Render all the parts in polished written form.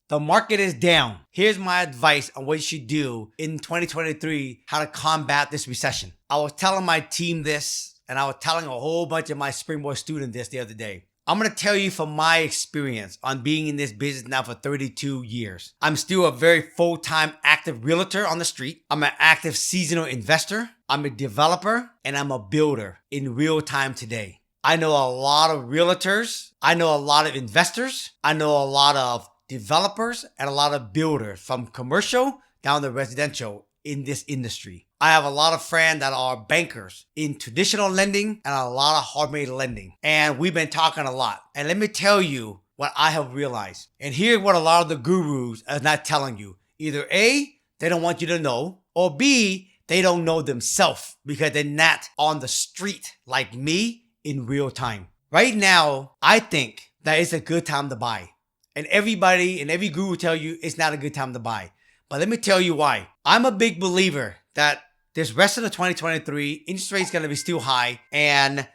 The market is down. Here's my advice on what you should do in 2023, how to combat this recession. I was telling my team this, and I was telling a whole bunch of my Springboard students this the other day. I'm going to tell you from my experience on being in this business now for 32 years. I'm still a very full-time active realtor on the street. I'm an active seasonal investor. I'm a developer, and I'm a builder in real time today. I know a lot of realtors. I know a lot of investors. I know a lot of developers and a lot of builders from commercial down to residential in this industry. I have a lot of friends that are bankers in traditional lending and a lot of hard-money lending. And we've been talking a lot. And let me tell you what I have realized. And here's what a lot of the gurus are not telling you. Either A, they don't want you to know, or B, they don't know themselves because they're not on the street like me in real time. Right now, I think that it's a good time to buy. And everybody and every guru will tell you it's not a good time to buy. But let me tell you why. I'm a big believer that this rest of the 2023, interest rate's going to be still high. And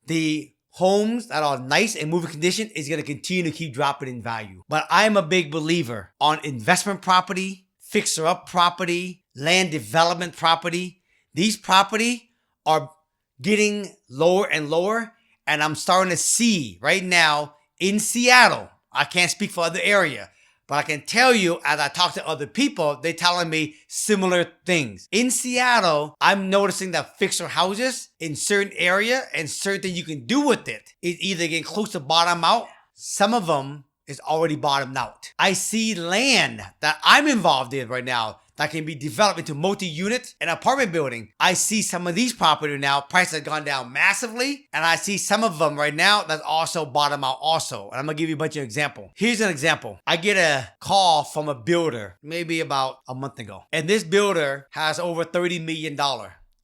the homes that are nice and moving condition is going to continue to keep dropping in value. But I'm a big believer on investment property, fixer-up property, land development property. These property are getting lower and lower. And I'm starting to see right now in Seattle, I can't speak for other area, but I can tell you as I talk to other people, they're telling me similar things. In Seattle, I'm noticing that fixer houses in certain area and certain things you can do with it is either getting close to bottom out. Some of them is already bottomed out. I see land that I'm involved in right now that can be developed into multi-unit and apartment building. I see some of these properties now, prices have gone down massively. And I see some of them right now that's also bottom out also. And I'm gonna give you a bunch of examples. Here's an example. I get a call from a builder maybe about a month ago. And this builder has over $30 million.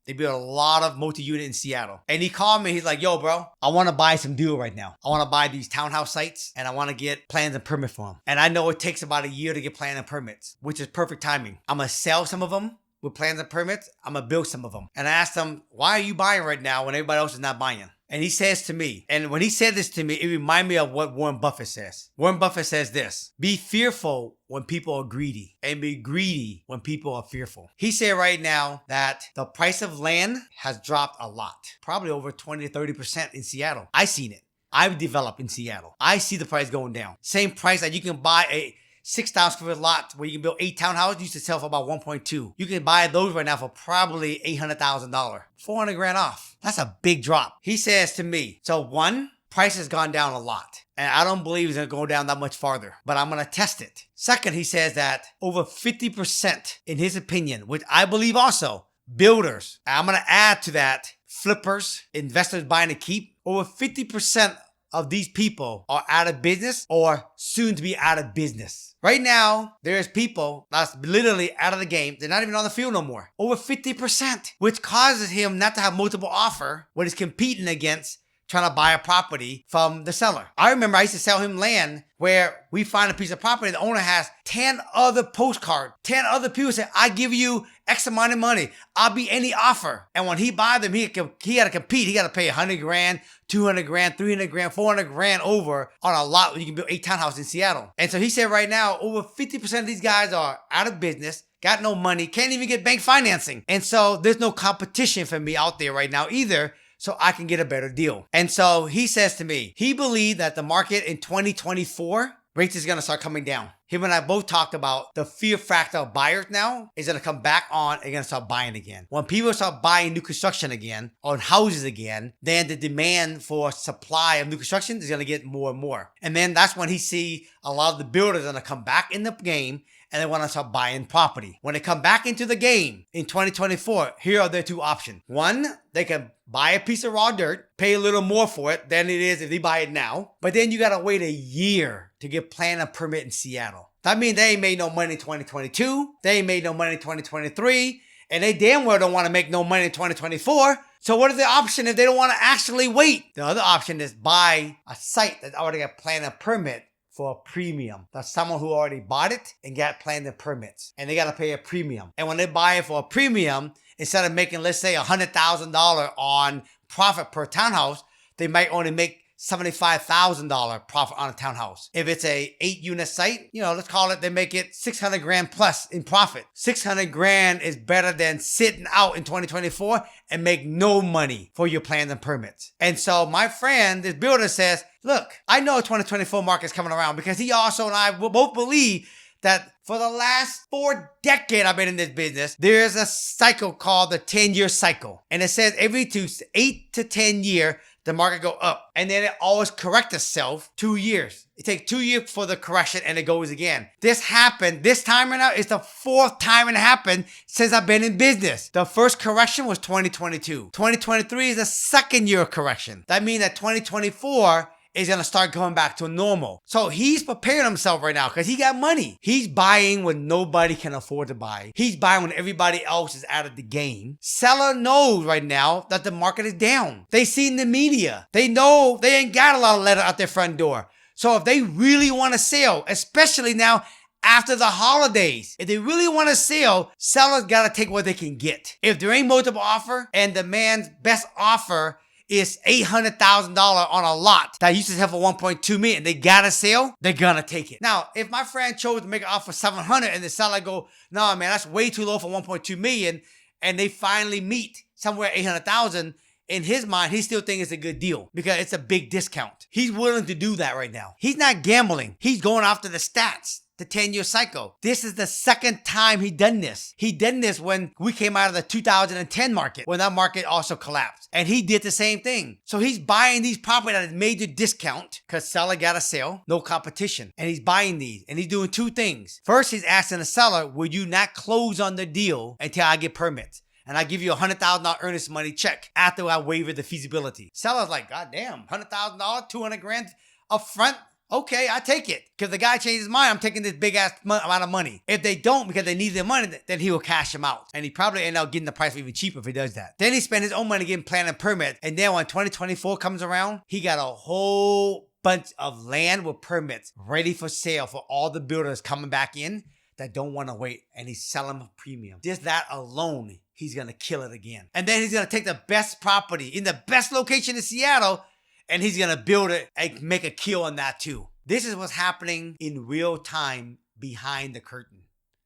They build a lot of multi-unit in Seattle. And he called me. He's like, yo, bro, I want to buy some deal right now. I want to buy these townhouse sites and I want to get plans and permit for them. And I know it takes about a year to get plans and permits, which is perfect timing. I'm going to sell some of them with plans and permits. I'm going to build some of them. And I asked him, why are you buying right now when everybody else is not buying? And he says to me, and when he said this to me, it reminded me of what Warren Buffett says. Warren Buffett says this: be fearful when people are greedy and be greedy when people are fearful. He said right now that the price of land has dropped a lot, probably over 20 to 30% in Seattle. I've seen it. I've developed in Seattle. I see the price going down. Same price that you can buy a 6,000 square foot lot where you can build 8 townhouses, used to sell for about 1.2. You can buy those right now for probably $800,000, 400 grand off. That's a big drop. He says to me, so one, price has gone down a lot. And I don't believe it's going to go down that much farther, but I'm going to test it. Second, he says that over 50%, in his opinion, which I believe also, builders, and I'm going to add to that, flippers, investors buying to keep, over 50% of these people are out of business or soon to be out of business. Right now, there's people that's literally out of the game. They're not even on the field no more. Over 50%, which causes him not to have multiple offer when he's competing against trying to buy a property from the seller. I remember I used to sell him land where we find a piece of property. The owner has 10 other postcards. 10 other people say, I give you X amount of money. I'll be any offer. And when he buy them, he had to compete. He got to pay 100 grand, 200 grand, 300 grand, 400 grand over on a lot where you can build 8 townhouses in Seattle. And so he said right now, over 50% of these guys are out of business, got no money, can't even get bank financing. And so there's no competition for me out there right now either, so I can get a better deal. And so he says to me, he believed that the market in 2024, rates is going to start coming down. Him and I both talked about the fear factor of buyers now is going to come back on and going to start buying again. When people start buying new construction again, on houses again, then the demand for supply of new construction is going to get more and more. And then that's when he see a lot of the builders are going to come back in the game and they want to start buying property. When they come back into the game in 2024, here are their two options. One, they can buy a piece of raw dirt, pay a little more for it than it is if they buy it now. But then you got to wait a year to get plan and permit in Seattle. That means they ain't made no money in 2022. They ain't made no money in 2023. And they damn well don't want to make no money in 2024. So what is the option if they don't want to actually wait? The other option is buy a site that already got plan and permit for a premium. That's someone who already bought it and got planned and permits. And they got to pay a premium. And when they buy it for a premium, instead of making, let's say, $100,000 on profit per townhouse, they might only make $75,000 profit on a townhouse. If it's a 8-unit site, let's call it, they make it 600 grand plus in profit. 600 grand is better than sitting out in 2024 and make no money for your plans and permits. And so my friend, this builder, says, look, I know 2024 market's coming around, because he also and I will both believe that for the last 4 decades I've been in this business, there's a cycle called the 10-year cycle. And it says every 8 to 10 years, the market go up. And then it always corrects itself 2 years. It takes 2 years for the correction, and it goes again. This happened, this time right now is the 4th time it happened since I've been in business. The first correction was 2022. 2023 is the 2nd year of correction. That means that 2024 is going to start going back to normal. So he's preparing himself right now because he got money. He's buying when nobody can afford to buy. He's buying when everybody else is out of the game. Seller knows right now that the market is down. They see in the media. They know they ain't got a lot of letter out their front door. So if they really want to sell, especially now after the holidays, if they really want to sell, sellers got to take what they can get. If there ain't multiple offer and the man's best offer is $800,000 on a lot that used to sell for $1.2 million, they gotta sell, they're gonna take it. Now, if my friend chose to make an offer $700 and the seller go, no man, that's way too low for $1.2 million, and they finally meet somewhere $800,000, in his mind, he still thinks it's a good deal because it's a big discount. He's willing to do that right now. He's not gambling. He's going after the stats. The 10-year cycle. This is the 2nd time he done this. He done this when we came out of the 2010 market, when that market also collapsed. And he did the same thing. So he's buying these properties at a major discount because seller got to sell, no competition. And he's buying these. And he's doing 2 things. First, he's asking the seller, will you not close on the deal until I get permits? And I give you a $100,000 earnest money check after I waiver the feasibility. Seller's like, God damn, $100,000, $200 grand up front? Okay, I take it. Because the guy changed his mind, I'm taking this big ass amount of money. If they don't, because they need their money, then he will cash them out. And he probably end up getting the price even cheaper if he does that. Then he spent his own money getting plan and permit. And then when 2024 comes around, he got a whole bunch of land with permits ready for sale for all the builders coming back in that don't want to wait. And he's selling them a premium. Just that alone, he's going to kill it again. And then he's going to take the best property in the best location in Seattle, and he's going to build it and make a kill on that too. This is what's happening in real time behind the curtain.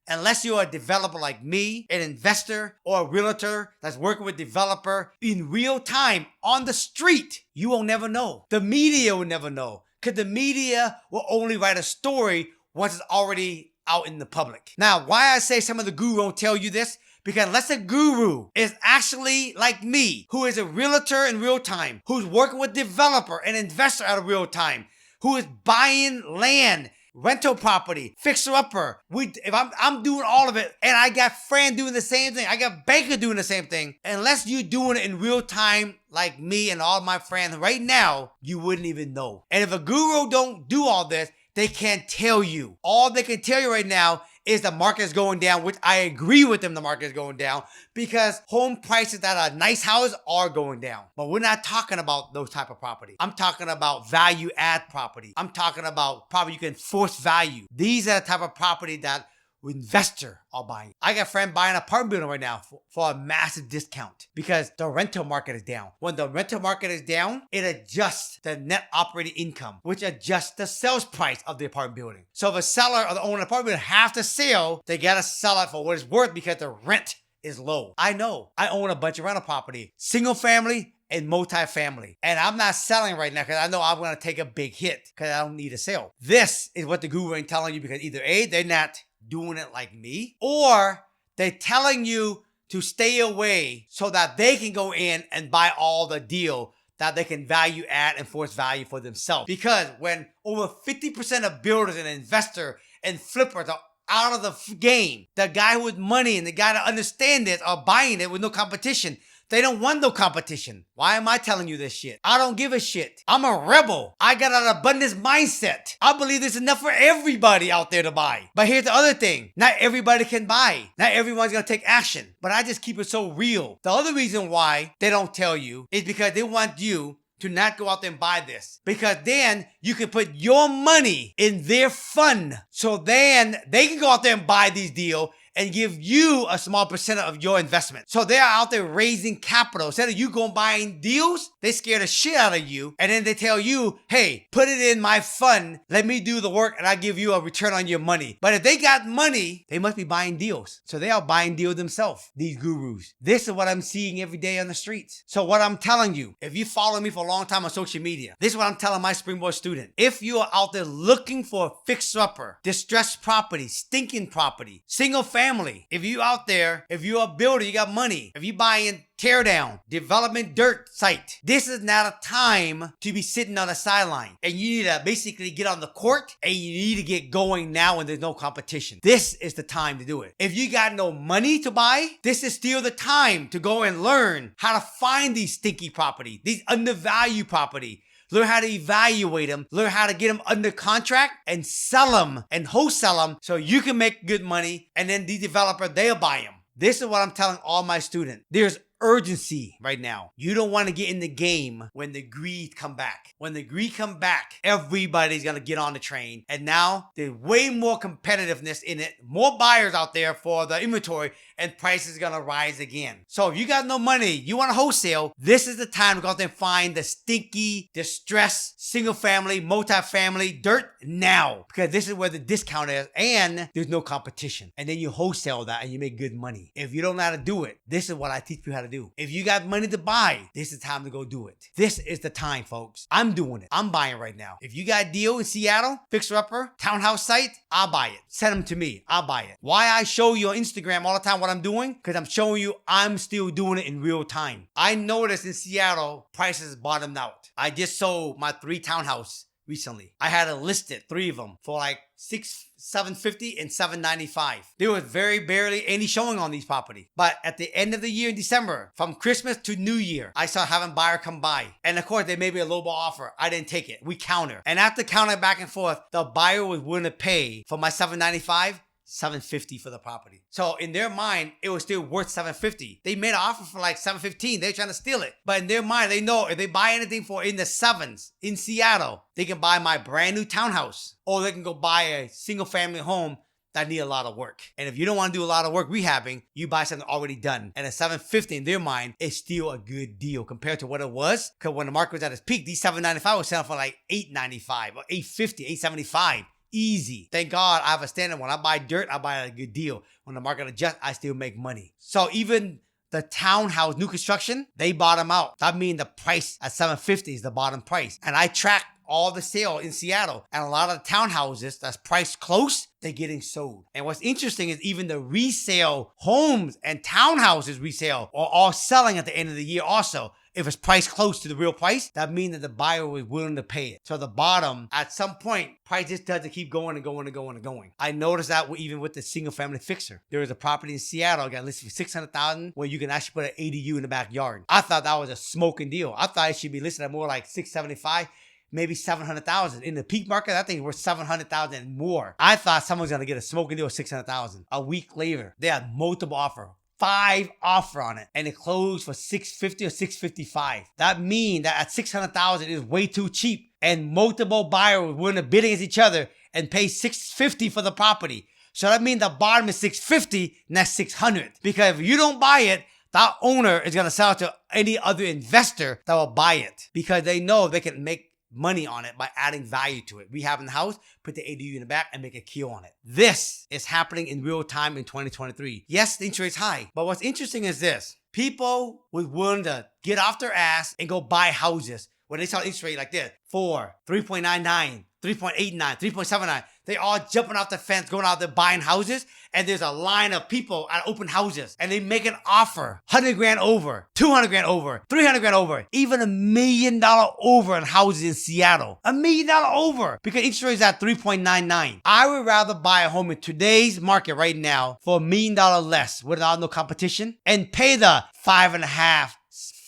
Unless you're a developer like me, an investor, or a realtor that's working with developer in real time on the street, you will never know. The media will never know, because the media will only write a story once it's already out in the public. Now, why I say some of the guru won't tell you this? Because unless a guru is actually like me, who is a realtor in real time, who's working with developer and investor at a real time, who is buying land, rental property, fixer-upper. If I'm doing all of it, and I got Fran doing the same thing, I got Baker doing the same thing. Unless you're doing it in real time like me and all my friends right now, you wouldn't even know. And if a guru don't do all this, they can't tell you. All they can tell you right now is the market is going down, which I agree with them, the market is going down, because home prices that are nice houses are going down. But we're not talking about those type of property. I'm talking about value add property. I'm talking about property you can force value. These are the type of property that investor are buying. I got a friend buying an apartment building right now for a massive discount because the rental market is down. When the rental market is down, it adjusts the net operating income, which adjusts the sales price of the apartment building. So if a seller or the owner of the apartment building have to sell, they got to sell it for what it's worth because the rent is low. I know. I own a bunch of rental property, single family and multifamily. And I'm not selling right now because I know I'm going to take a big hit because I don't need to sell. This is what the guru ain't telling you, because either A, they're not doing it like me, or they're telling you to stay away so that they can go in and buy all the deal that they can value add and force value for themselves. Because when over 50% of builders and investor and flippers are out of the game, the guy with money and the guy that understands this are buying it with no competition. They don't want no competition. Why am I telling you this shit? I don't give a shit. I'm a rebel. I got an abundance mindset. I believe there's enough for everybody out there to buy. But here's the other thing. Not everybody can buy. Not everyone's going to take action. But I just keep it so real. The other reason why they don't tell you is because they want you to not go out there and buy this. Because then you can put your money in their fund. So then they can go out there and buy these deals and give you a small percent of your investment. So they're out there raising capital. Instead of you going buying deals, they scare the shit out of you. And then they tell you, hey, put it in my fund. Let me do the work and I give you a return on your money. But if they got money, they must be buying deals. So they are buying deals themselves, these gurus. This is what I'm seeing every day on the streets. So what I'm telling you, if you follow me for a long time on social media, this is what I'm telling my Springboard student. If you are out there looking for a fixer-upper, distressed property, stinking property, single family, if you out there, if you're a builder, you got money, if you buying tear down, development dirt site, this is not a time to be sitting on the sideline. And you need to basically get on the court and you need to get going now when there's no competition. This is the time to do it. If you got no money to buy, this is still the time to go and learn how to find these stinky property, these undervalued property. Learn how to evaluate them, learn how to get them under contract and sell them and wholesale them so you can make good money. And then the developer, they'll buy them. This is what I'm telling all my students. There's urgency right now. You don't want to get in the game when the greed come back. When the greed come back, everybody's going to get on the train. And now there's way more competitiveness in it. More buyers out there for the inventory and prices are going to rise again. So if you got no money, you want to wholesale, this is the time to go out there and find the stinky, distressed, single family, multifamily dirt now. Because this is where the discount is and there's no competition. And then you wholesale that and you make good money. If you don't know how to do it, this is what I teach you how to do. If you got money to buy, this is the time to go do it. This is the time, folks. I'm doing it. I'm buying right now. If you got a deal in Seattle, fixer-upper, townhouse site, I'll buy it. Send them to me. I'll buy it. Why I show you on Instagram all the time what I'm doing? Because I'm showing you I'm still doing it in real time. I noticed in Seattle, prices bottomed out. I just sold my 3 townhouse recently. I had to list it, 3 of them, for like $750 and $795. There was very barely any showing on these properties. But at the end of the year in December, from Christmas to New Year, I saw having buyer come by. And of course, they made me a lowball offer. I didn't take it. We counter. And after counting back and forth, the buyer was willing to pay for my $795. $750 for the property. So in their mind, it was still worth $750. They made an offer for like $715. They're trying to steal it. But in their mind, they know if they buy anything for in the sevens in Seattle, they can buy my brand new townhouse or they can go buy a single family home that need a lot of work. And if you don't want to do a lot of work rehabbing, you buy something already done. And a $750 in their mind is still a good deal compared to what it was. Because when the market was at its peak, these $795 was selling for like $895 or $850, $875. Easy. Thank God I have a standard. When I buy dirt, I buy a good deal. When the market adjusts, I still make money. So even the townhouse new construction, they bottom out. That means the price at $750 is the bottom price. And I track all the sale in Seattle. And a lot of the townhouses that's priced close, they're getting sold. And what's interesting is even the resale homes and townhouses resale are all selling at the end of the year also. If it's priced close to the real price, that means that the buyer was willing to pay it. So the bottom, at some point, price just doesn't keep going and going and going and going. I noticed that even with the single family fixer. There was a property in Seattle I got listed for $600,000 where you can actually put an ADU in the backyard. I thought that was a smoking deal. I thought it should be listed at more like $675,000. Maybe $700,000. In the peak market, that thing worth $700,000 and more. I thought someone was going to get a smoking deal of $600,000. A week later, they had multiple offers. 5 offer on it and it closed for $650 or $655. That means that at $600,000 is way too cheap and multiple buyers were willing to bid against each other and pay $650 for the property. So that means the bottom is $650 and that's $600. Because if you don't buy it, that owner is going to sell it to any other investor that will buy it because they know they can make money on it by adding value to it. We have in the house, put the ADU in the back and make a kill on it. This is happening in real time in 2023. Yes, the interest rate's high, but what's interesting is this. People were willing to get off their ass and go buy houses when they saw interest rate like this, 4, 3.99, 3.89, 3.79. They all jumping off the fence, going out there buying houses. And there's a line of people at open houses. And they make an offer, 100 grand over, 200 grand over, 300 grand over, even $1 million over in houses in Seattle. $1 million over because interest rate is at 3.99. I would rather buy a home in today's market right now for $1 million less without no competition and pay the 5.5,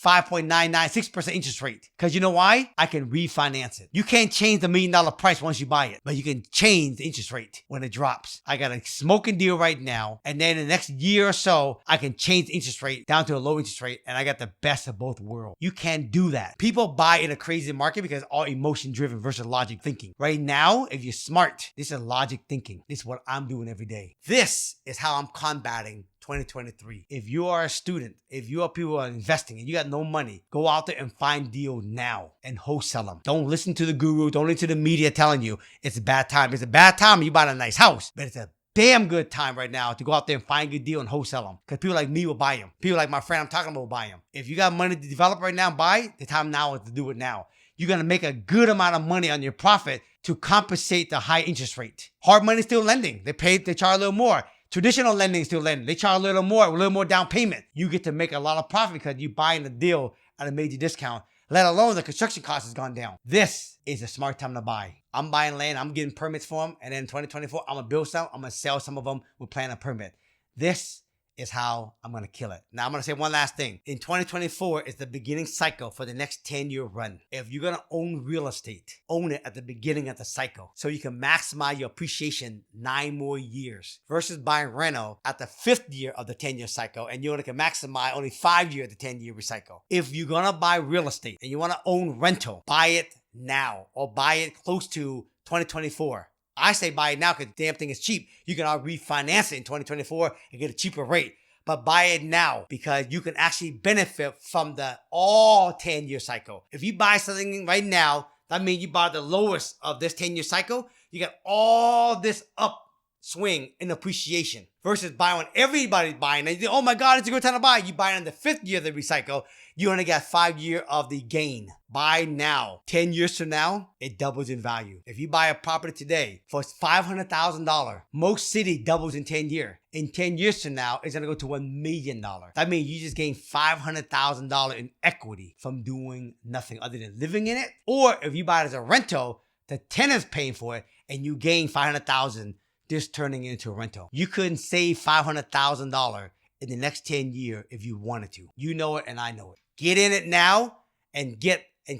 5.99, 6% interest rate. Because you know why? I can refinance it. You can't change the $1 million price once you buy it, but you can change the interest rate when it drops. I got a smoking deal right now, and then in the next year or so, I can change the interest rate down to a low interest rate, and I got the best of both worlds. You can't do that. People buy in a crazy market because all emotion driven versus logic thinking. Right now, if you're smart, this is logic thinking. This is what I'm doing every day. This is how I'm combating 2023. If you are a student, if you are people who are investing and you got no money, go out there and find deals now and wholesale them. Don't listen to the guru. Don't listen to the media telling you it's a bad time. It's a bad time you buy a nice house, but it's a damn good time right now to go out there and find a good deal and wholesale them. Because people like me will buy them. People like my friend I'm talking about will buy them. If you got money to develop right now, buy. The time now is to do it now. You're going to make a good amount of money on your profit to compensate the high interest rate. Hard money still lending. They charge a little more. Traditional lending is still lending. They charge a little more down payment. You get to make a lot of profit because you're buying the deal at a major discount, let alone the construction cost has gone down. This is a smart time to buy. I'm buying land. I'm getting permits for them. And then in 2024, I'm going to build some. I'm going to sell some of them with plan a permit. This is how I'm going to kill it. Now, I'm going to say one last thing. In 2024 is the beginning cycle for the next 10-year run. If you're going to own real estate, own it at the beginning of the cycle so you can maximize your appreciation 9 more years versus buying rental at the 5th year of the 10-year cycle, and you only can maximize only 5 years of the 10-year recycle. If you're going to buy real estate and you want to own rental, buy it now or buy it close to 2024. I say buy it now because the damn thing is cheap. You can refinance it in 2024 and get a cheaper rate. But buy it now because you can actually benefit from the all 10-year cycle. If you buy something right now, that means you buy the lowest of this 10-year cycle. You got all this upswing in appreciation versus buying when everybody's buying. And you think, oh my God, it's a good time to buy. You buy in the 5th year of the recycle. You only got 5 years of the gain. Buy now. 10 years from now, it doubles in value. If you buy a property today for $500,000, most city doubles in 10 years. In 10 years from now, it's going to go to $1 million. That means you just gained $500,000 in equity from doing nothing other than living in it. Or if you buy it as a rental, the tenant's paying for it and you gain $500,000 just turning it into a rental. You couldn't save $500,000 in the next 10 years if you wanted to. You know it and I know it. Get in it now and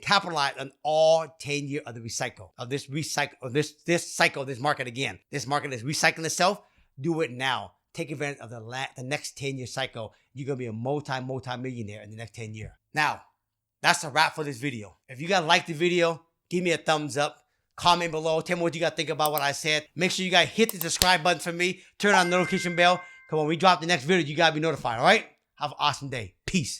capitalize on all 10 years of the recycle, of this cycle, this market again. This market is recycling itself. Do it now. Take advantage of the next 10-year cycle. You're going to be a multi-millionaire in the next 10 years. Now, that's a wrap for this video. If you guys like the video, give me a thumbs up. Comment below. Tell me what you guys think about what I said. Make sure you guys hit the subscribe button for me. Turn on the notification bell. Because when we drop the next video, you got to be notified, all right? Have an awesome day. Peace.